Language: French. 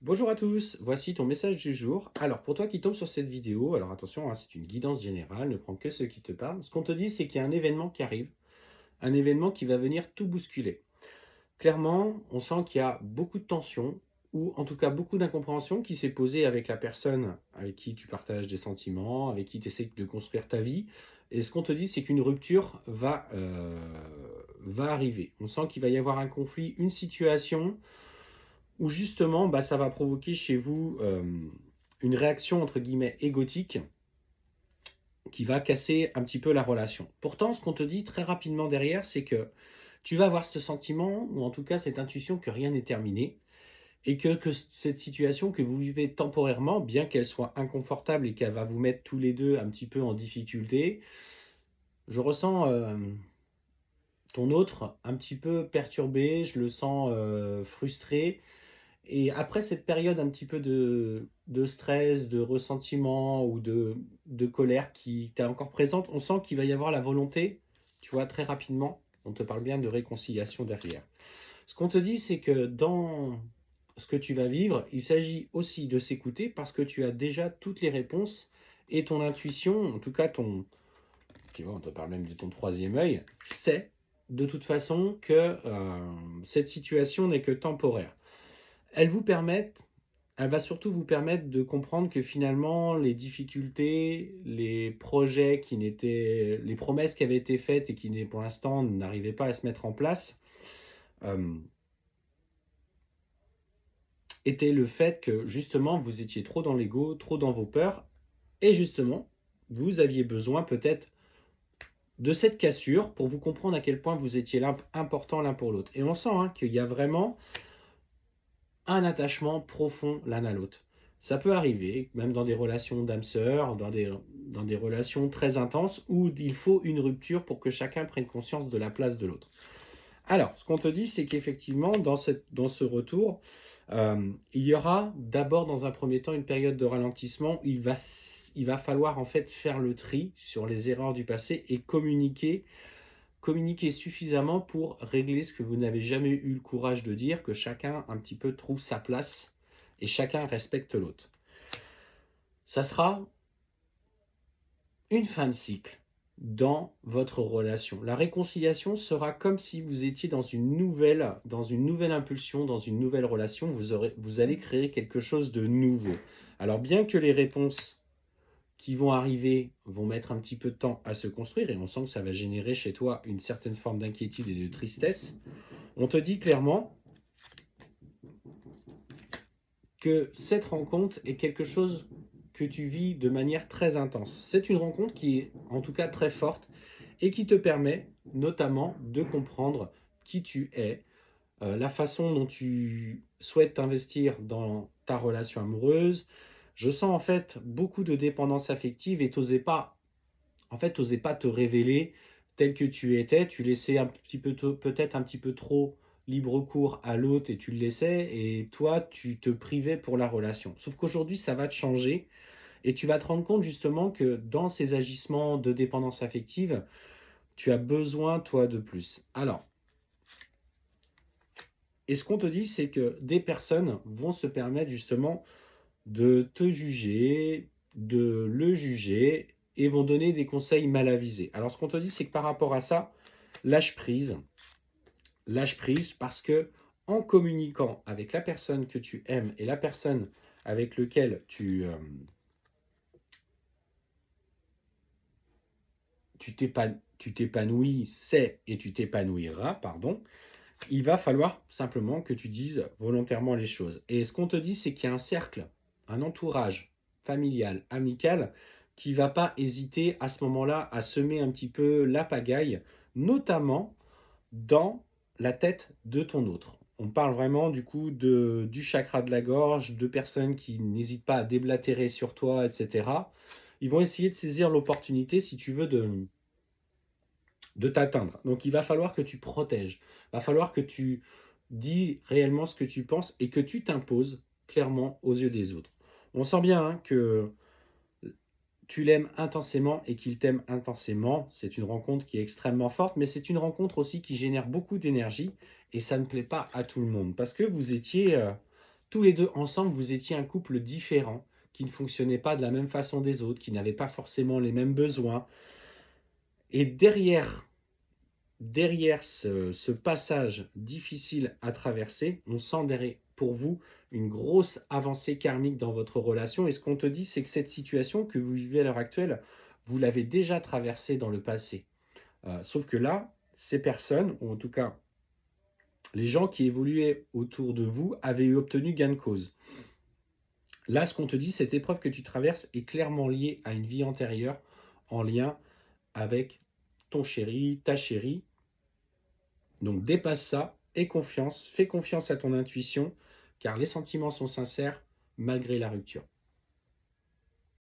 Bonjour à tous, voici ton message du jour. Alors, pour toi qui tombes sur cette vidéo, alors attention, c'est une guidance générale, ne prends que ceux qui te parlent. Ce qu'on te dit, c'est qu'il y a un événement qui arrive, un événement qui va venir tout bousculer. Clairement, on sent qu'il y a beaucoup de tension, ou en tout cas beaucoup d'incompréhension qui s'est posée avec la personne avec qui tu partages des sentiments, avec qui tu essaies de construire ta vie. Et ce qu'on te dit, c'est qu'une rupture va arriver. On sent qu'il va y avoir un conflit, une situation où justement, ça va provoquer chez vous une réaction entre guillemets égotique qui va casser un petit peu la relation. Pourtant, ce qu'on te dit très rapidement derrière, c'est que tu vas avoir ce sentiment, ou en tout cas cette intuition que rien n'est terminé, et que cette situation que vous vivez temporairement, bien qu'elle soit inconfortable et qu'elle va vous mettre tous les deux un petit peu en difficulté, je ressens ton autre un petit peu perturbé, je le sens frustré. Et après cette période un petit peu de stress, de ressentiment ou de colère qui t'est encore présente, on sent qu'il va y avoir la volonté, tu vois, très rapidement, on te parle bien de réconciliation derrière. Ce qu'on te dit, c'est que dans ce que tu vas vivre, il s'agit aussi de s'écouter parce que tu as déjà toutes les réponses et ton intuition, en tout cas tu vois, on te parle même de ton troisième œil, sait de toute façon que cette situation n'est que temporaire. Elles vous permettent Elle va surtout vous permettre de comprendre que finalement les difficultés, les promesses qui avaient été faites et qui pour l'instant n'arrivaient pas à se mettre en place, euh, étaient le fait que justement vous étiez trop dans l'ego, trop dans vos peurs, et justement vous aviez besoin peut-être de cette cassure pour vous comprendre à quel point vous étiez important l'un pour l'autre. Et on sent qu'il y a vraiment un attachement profond l'un à l'autre. Ça peut arriver, même dans des relations d'âme-sœur, dans des relations très intenses, où il faut une rupture pour que chacun prenne conscience de la place de l'autre. Alors, ce qu'on te dit, c'est qu'effectivement, dans ce retour, il y aura d'abord, dans un premier temps, une période de ralentissement. Il va falloir en fait faire le tri sur les erreurs du passé et communiquer suffisamment pour régler ce que vous n'avez jamais eu le courage de dire, que chacun un petit peu trouve sa place et chacun respecte l'autre. Ça sera une fin de cycle dans votre relation. La réconciliation sera comme si vous étiez dans une nouvelle impulsion, dans une nouvelle relation. Vous allez créer quelque chose de nouveau. Alors bien que les réponses qui vont arriver vont mettre un petit peu de temps à se construire, et on sent que ça va générer chez toi une certaine forme d'inquiétude et de tristesse, on te dit clairement que cette rencontre est quelque chose que tu vis de manière très intense. C'est une rencontre qui est en tout cas très forte et qui te permet notamment de comprendre qui tu es, la façon dont tu souhaites t'investir dans ta relation amoureuse. Je sens en fait beaucoup de dépendance affective et t'osais pas te révéler tel que tu étais. Tu laissais peut-être un petit peu trop libre cours à l'autre et tu le laissais, et toi tu te privais pour la relation. Sauf qu'aujourd'hui ça va te changer et tu vas te rendre compte justement que dans ces agissements de dépendance affective, tu as besoin toi de plus. Alors, et ce qu'on te dit, c'est que des personnes vont se permettre justement de te juger, de le juger, et vont donner des conseils mal avisés. Alors ce qu'on te dit, c'est que par rapport à ça, lâche prise. Lâche prise parce que en communiquant avec la personne que tu aimes et la personne avec laquelle tu t'épanouis, c'est et tu t'épanouiras, pardon, il va falloir simplement que tu dises volontairement les choses. Et ce qu'on te dit, c'est qu'il y a un cercle, un entourage familial, amical, qui va pas hésiter à ce moment-là à semer un petit peu la pagaille, notamment dans la tête de ton autre. On parle vraiment du coup du chakra de la gorge, de personnes qui n'hésitent pas à déblatérer sur toi, etc. Ils vont essayer de saisir l'opportunité, si tu veux, de t'atteindre. Donc il va falloir que tu protèges. Il va falloir que tu dis réellement ce que tu penses et que tu t'imposes clairement aux yeux des autres. On sent bien que tu l'aimes intensément et qu'il t'aime intensément. C'est une rencontre qui est extrêmement forte, mais c'est une rencontre aussi qui génère beaucoup d'énergie et ça ne plaît pas à tout le monde parce que vous étiez tous les deux ensemble, vous étiez un couple différent, qui ne fonctionnait pas de la même façon des autres, qui n'avait pas forcément les mêmes besoins. Et derrière ce passage difficile à traverser, on sent pour vous une grosse avancée karmique dans votre relation. Et ce qu'on te dit, c'est que cette situation que vous vivez à l'heure actuelle, vous l'avez déjà traversée dans le passé. Sauf que là, ces personnes, ou en tout cas les gens qui évoluaient autour de vous, avaient obtenu gain de cause. Là, ce qu'on te dit, cette épreuve que tu traverses est clairement liée à une vie antérieure, en lien avec ton chéri, ta chérie. Donc dépasse ça, aie confiance, fais confiance à ton intuition, car les sentiments sont sincères malgré la rupture.